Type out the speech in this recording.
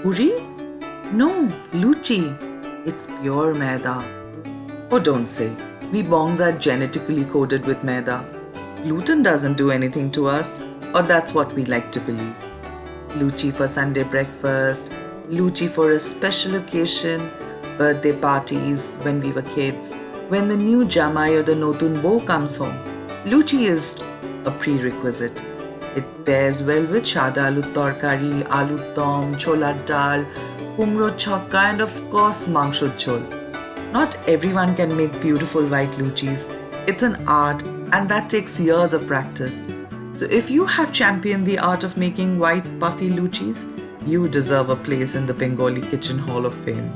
Poori? No, luchi. It's pure maida. Oh, don't say. We bongs are genetically coded with maida. Gluten doesn't do anything to us, or that's what we like to believe. Luchi for Sunday breakfast, luchi for a special occasion, birthday parties when we were kids, when the new jamai or the notun beau comes home. Luchi is a prerequisite. It pairs well with shada alur torkari, alur dom, chola dal, kumro chokka, and of course mangshor jhol. Not everyone can make beautiful white luchis. It's an art, and that takes years of practice. So if you have championed the art of making white puffy luchis, you deserve a place in the Bengali Kitchen Hall of Fame.